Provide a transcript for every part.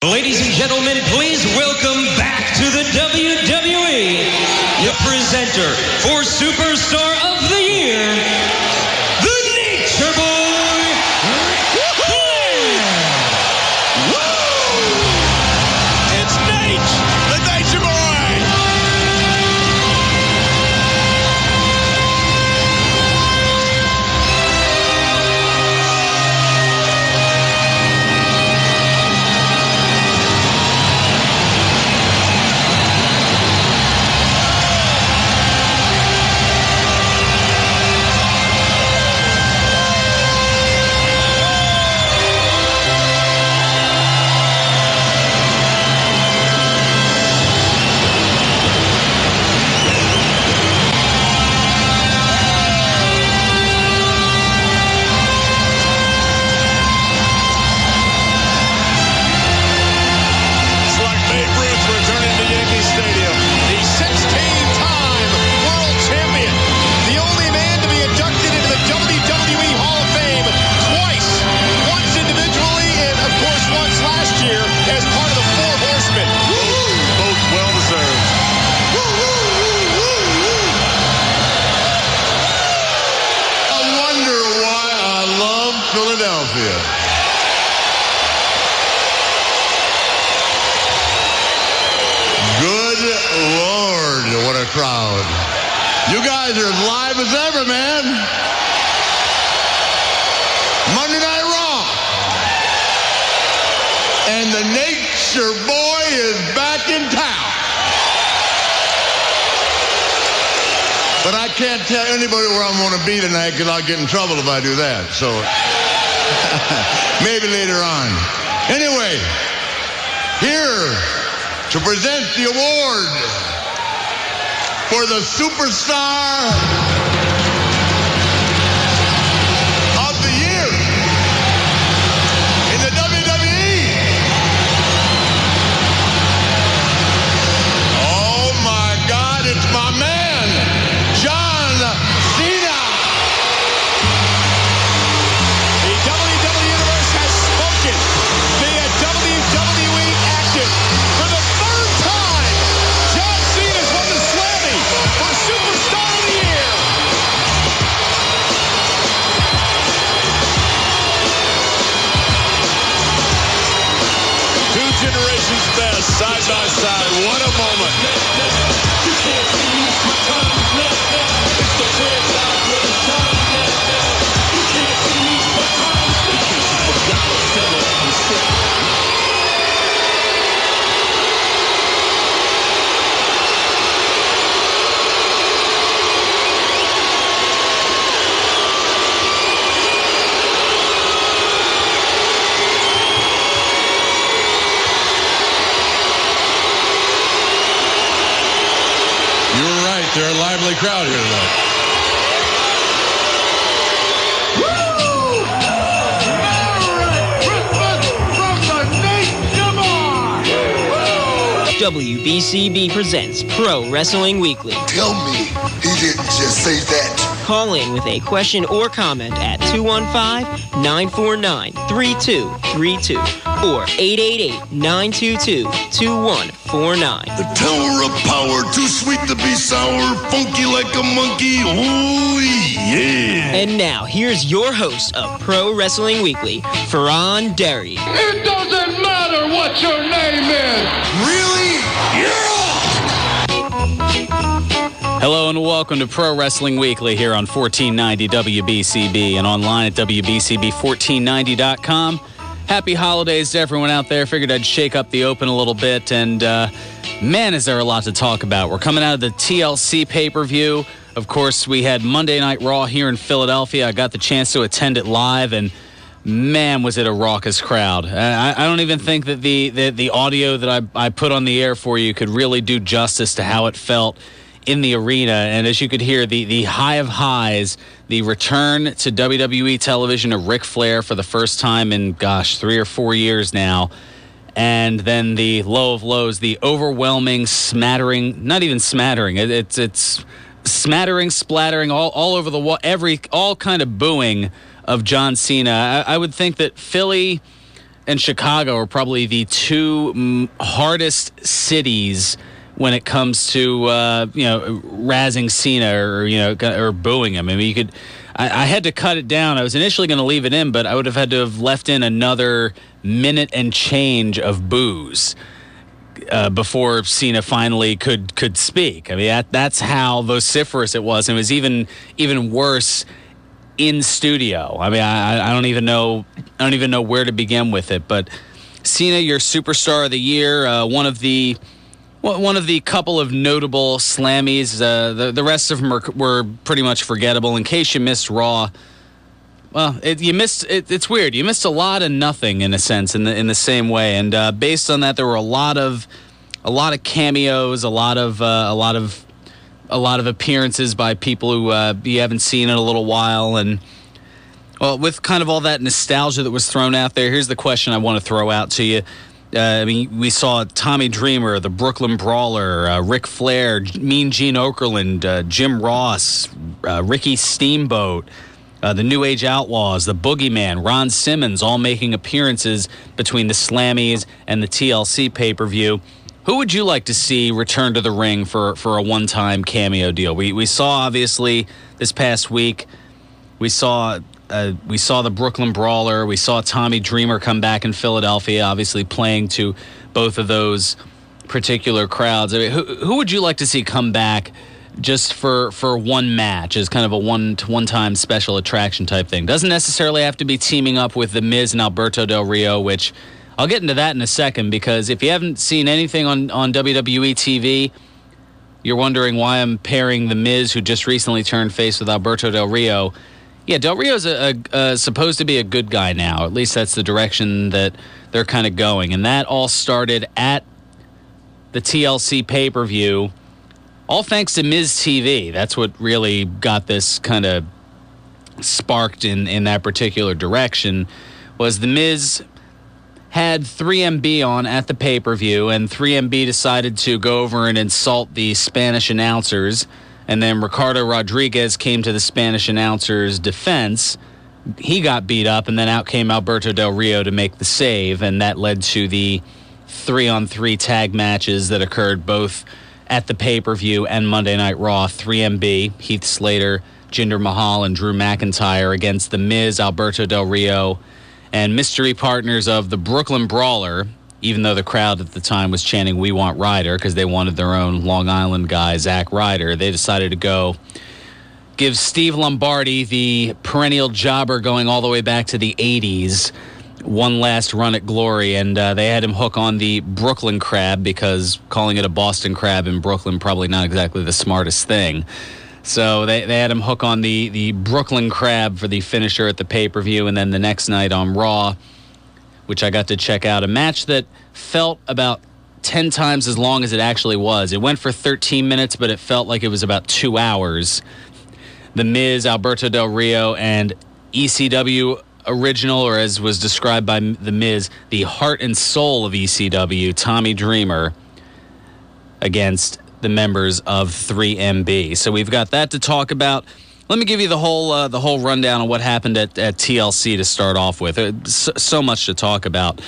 Ladies and gentlemen, please welcome back to the WWE, the presenter for Superstar of the Year, the Nature Boy, Ric Flair. Woo! It's Nate, the Nature Boy. Good Lord, what a crowd. You guys are as live as ever, man. Monday Night Raw. And the Nature Boy is back in town. But I can't tell anybody where I'm going to be tonight because I'll get in trouble if I do that. So maybe later on. Anyway, here to present the award for the Superstar of the Year in the WWE. Oh my God, it's my man, John Cena. The WWE Universe has spoken. The WWE active. For the third time, John Cena's won the Slammy for Superstar of the Year. Two generations best, side by side. What a moment. They're a lively crowd here tonight. WBCB presents Pro Wrestling Weekly. Tell me he didn't just say that. Call in with a question or comment at 215-949-3232 or 888-922-2149. The Tower of Power, too sweet to be sour, funky like a monkey, ooh yeah. And now, here's your host of Pro Wrestling Weekly, Fearon. It doesn't matter what your name is. Really? Yeah! Hello and welcome to Pro Wrestling Weekly here on 1490 WBCB and online at WBCB1490.com. Happy holidays to everyone out there. Figured I'd shake up the open a little bit, and man, is there a lot to talk about. We're coming out of the TLC pay-per-view. Of course, we had Monday Night Raw here in Philadelphia. I got the chance to attend it live, and man, was it a raucous crowd. I don't even think that the audio that I put on the air for you could really do justice to how it felt in the arena. And as you could hear, the high of highs, the return to WWE television of Ric Flair for the first time in, 3 or 4 years now. And then the low of lows, the overwhelming smattering, not even smattering, it's smattering, splattering all over the wall, all kind of booing of John Cena. I would think that Philly and Chicago are probably the two hardest cities when it comes to razzing Cena or booing him. I mean, I had to cut it down. I was initially going to leave it in, but I would have had to have left in another minute and change of boos before Cena finally could speak. I mean, that's how vociferous it was. And it was even worse in studio. I mean, I don't even know where to begin with it. But Cena, your superstar of the year, one of the couple of notable Slammys. The rest of them were pretty much forgettable. In case you missed Raw, well, it's weird. You missed a lot of nothing in a sense, in the same way. And based on that, there were a lot of cameos, a lot of appearances by people who you haven't seen in a little while. And well, with kind of all that nostalgia that was thrown out there, here's the question I want to throw out to you. We saw Tommy Dreamer, the Brooklyn Brawler, Ric Flair, Mean Gene Okerlund, Jim Ross, Ricky Steamboat, the New Age Outlaws, the Boogeyman, Ron Simmons, all making appearances between the Slammys and the TLC pay-per-view. Who would you like to see return to the ring for a one-time cameo deal? We saw, obviously, this past week, we saw the Brooklyn Brawler. We saw Tommy Dreamer come back in Philadelphia, obviously playing to both of those particular crowds. I mean, who would you like to see come back just for one match as kind of a one-time special attraction type thing? Doesn't necessarily have to be teaming up with The Miz and Alberto Del Rio, which I'll get into that in a second, because if you haven't seen anything on WWE TV, you're wondering why I'm pairing The Miz, who just recently turned face, with Alberto Del Rio. Yeah, Del Rio's supposed to be a good guy now. At least that's the direction that they're kind of going. And that all started at the TLC pay-per-view, all thanks to Miz TV. That's what really got this kind of sparked in that particular direction, was the Miz had 3MB on at the pay-per-view, and 3MB decided to go over and insult the Spanish announcers. And then Ricardo Rodriguez came to the Spanish announcer's defense. He got beat up, and then out came Alberto Del Rio to make the save, and that led to the 3-on-3 tag matches that occurred both at the pay-per-view and Monday Night Raw. 3MB, Heath Slater, Jinder Mahal, and Drew McIntyre against The Miz, Alberto Del Rio, and mystery partners of the Brooklyn Brawler, even though the crowd at the time was chanting, "We want Ryder," because they wanted their own Long Island guy, Zack Ryder. They decided to go give Steve Lombardi, the perennial jobber going all the way back to the 80s, one last run at glory. And they had him hook on the Brooklyn Crab, because calling it a Boston Crab in Brooklyn probably not exactly the smartest thing. So they had him hook on the Brooklyn Crab for the finisher at the pay-per-view. And then the next night on Raw, which I got to check out, a match that felt about 10 times as long as it actually was. It went for 13 minutes, but it felt like it was about 2 hours. The Miz, Alberto Del Rio, and ECW original, or as was described by The Miz, the heart and soul of ECW, Tommy Dreamer, against the members of 3MB. So we've got that to talk about. Let me give you the whole rundown on what happened at TLC to start off with. So much to talk about.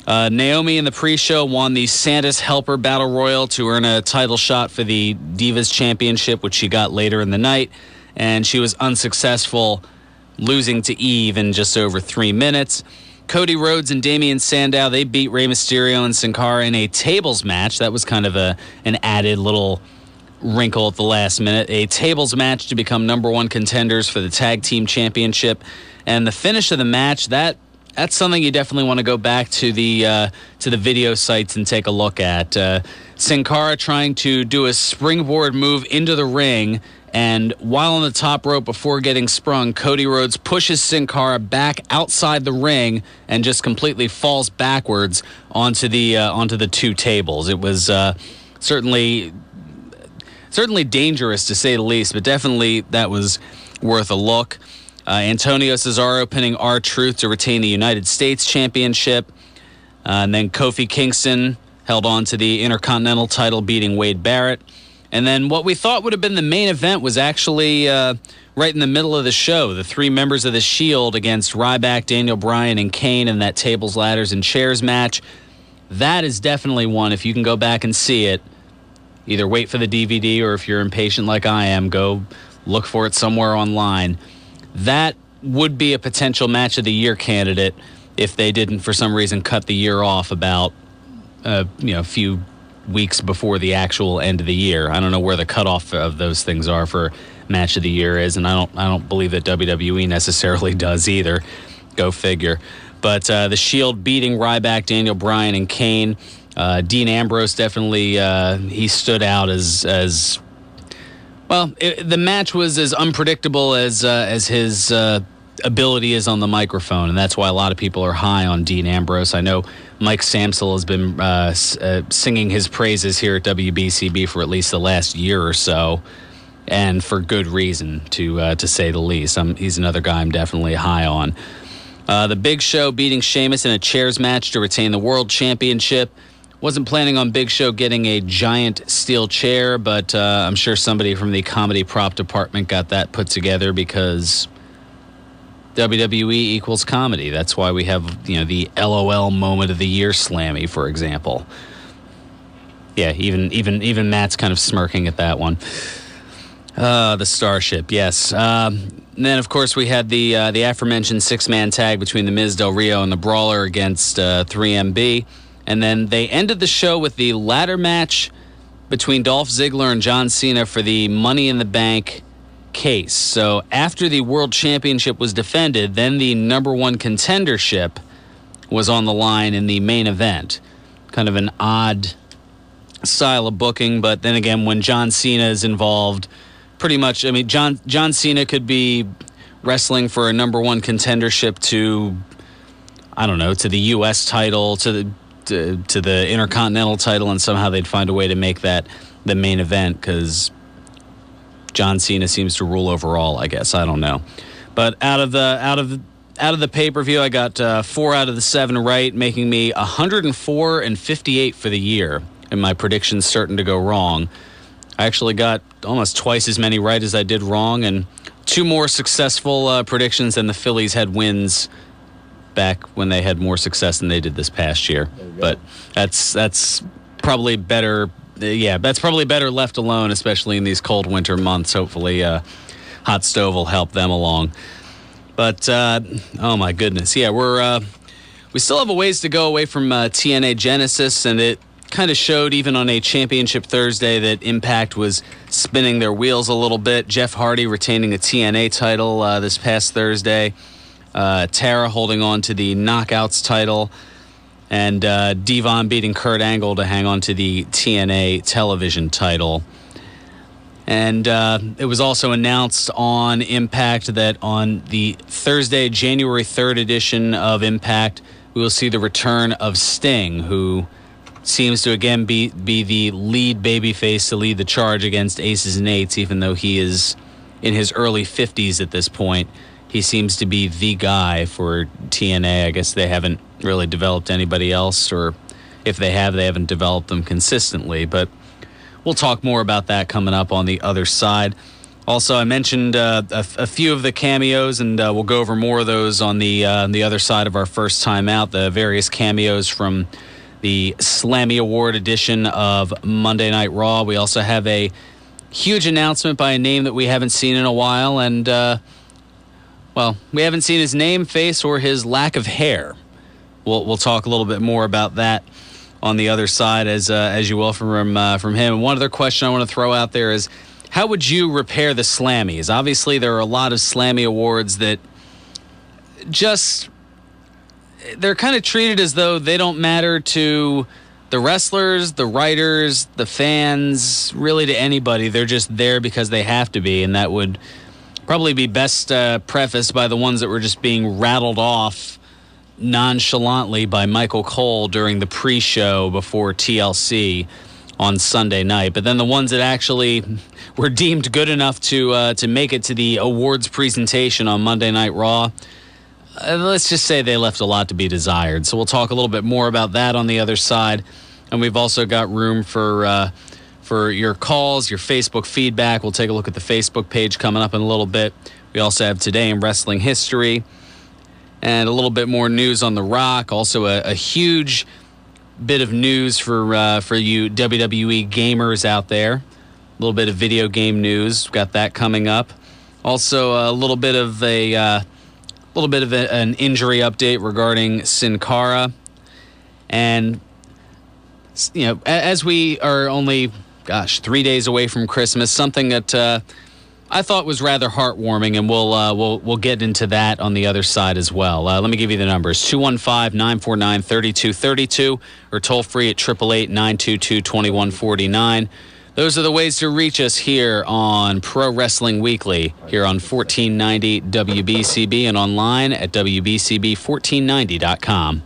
Naomi in the pre-show won the Santa's Helper Battle Royal to earn a title shot for the Divas Championship, which she got later in the night, and she was unsuccessful, losing to Eve in just over 3 minutes. Cody Rhodes and Damian Sandow, they beat Rey Mysterio and Sin Cara in a tables match. That was kind of an added little wrinkle at the last minute. A tables match to become number one contenders for the tag team championship. And the finish of the match, that's something you definitely want to go back to the video sites and take a look at. Sin Cara trying to do a springboard move into the ring, and while on the top rope before getting sprung, Cody Rhodes pushes Sin Cara back outside the ring and just completely falls backwards onto the two tables. It was certainly dangerous, to say the least, but definitely that was worth a look. Antonio Cesaro pinning R-Truth to retain the United States Championship. And then Kofi Kingston held on to the Intercontinental title, beating Wade Barrett. And then what we thought would have been the main event was actually right in the middle of the show. The 3 members of the Shield against Ryback, Daniel Bryan, and Kane in that tables, ladders, and chairs match. That is definitely one, if you can go back and see it, either wait for the DVD or if you're impatient like I am, go look for it somewhere online. That would be a potential match of the year candidate if they didn't, for some reason, cut the year off about a few weeks before the actual end of the year. I don't know where the cutoff of those things are for match of the year is, and I don't believe that WWE necessarily does either. Go figure. But the Shield beating Ryback, Daniel Bryan, and Kane. Dean Ambrose definitely he stood out as well. The match was as unpredictable as his ability is on the microphone, and that's why a lot of people are high on Dean Ambrose. I know Mike Samsel has been singing his praises here at WBCB for at least the last year or so, and for good reason, to say the least. He's another guy I'm definitely high on. The Big Show beating Sheamus in a chairs match to retain the World Championship. Wasn't planning on Big Show getting a giant steel chair, but I'm sure somebody from the comedy prop department got that put together because WWE equals comedy. That's why we have, the LOL moment of the year Slammy, for example. Yeah, even Matt's kind of smirking at that one. The Starship, yes. And then, of course, we had the aforementioned 6-man tag between The Miz, Del Rio, and the Brawler against 3MB. And then they ended the show with the ladder match between Dolph Ziggler and John Cena for the Money in the Bank case. So after the World Championship was defended, then the number 1 contendership was on the line in the main event. Kind of an odd style of booking, but then again, when John Cena is involved, pretty much, John Cena could be wrestling for a number 1 contendership to, I don't know, to the U.S. title, to the Intercontinental title, and somehow they'd find a way to make that the main event because John Cena seems to rule overall, I guess. I don't know. But out of the pay-per-view, I got 4 out of the 7 right, making me 104 and 58 for the year. And my predictions starting to go wrong. I actually got almost twice as many right as I did wrong, and 2 more successful predictions than the Phillies had wins back when they had more success than they did this past year. But that's probably better. Yeah, that's probably better left alone, especially in these cold winter months. Hopefully, hot stove will help them along. But oh my goodness, yeah, we still have a ways to go away from TNA Genesis, and it kind of showed even on a Championship Thursday that Impact was spinning their wheels a little bit. Jeff Hardy retaining the TNA title this past Thursday. Tara holding on to the Knockouts title. And Devon beating Kurt Angle to hang on to the TNA television title. And it was also announced on Impact that on the Thursday, January 3rd edition of Impact, we will see the return of Sting, who seems to again be the lead babyface to lead the charge against Aces and Eights, even though he is in his early 50s at this point. He seems to be the guy for TNA. I guess they haven't really developed anybody else, or if they have, they haven't developed them consistently. But we'll talk more about that coming up on the other side. Also, I mentioned a few of the cameos, and we'll go over more of those on the other side of our first time out, the various cameos from the Slammy Award edition of Monday Night Raw. We also have a huge announcement by a name that we haven't seen in a while, and well, we haven't seen his name, face, or his lack of hair. We'll talk a little bit more about that on the other side, as you will from him. One other question I want to throw out there is, how would you repair the Slammys? Obviously, there are a lot of Slammy awards that they're kind of treated as though they don't matter to the wrestlers, the writers, the fans, really to anybody. They're just there because they have to be, and that would probably be best prefaced by the ones that were just being rattled off nonchalantly by Michael Cole during the pre-show before TLC on Sunday night. But then the ones that actually were deemed good enough to make it to the awards presentation on Monday Night Raw, let's just say they left a lot to be desired. So we'll talk a little bit more about that on the other side. And we've also got room for for your calls, your Facebook feedback. We'll take a look at the Facebook page coming up in a little bit. We also have Today in Wrestling History and a little bit more news on The Rock. Also a huge bit of news for you WWE gamers out there. A little bit of video game news. We've got that coming up. Also a little bit of an injury update regarding Sin Cara. And as we are only 3 days away from Christmas, something that I thought was rather heartwarming, and we'll get into that on the other side as well. Let me give you the numbers: 215-949-3232 or toll free at 888-922-2149. Those are the ways to reach us here on Pro Wrestling Weekly, here on 1490 WBCB and online at WBCB1490.com.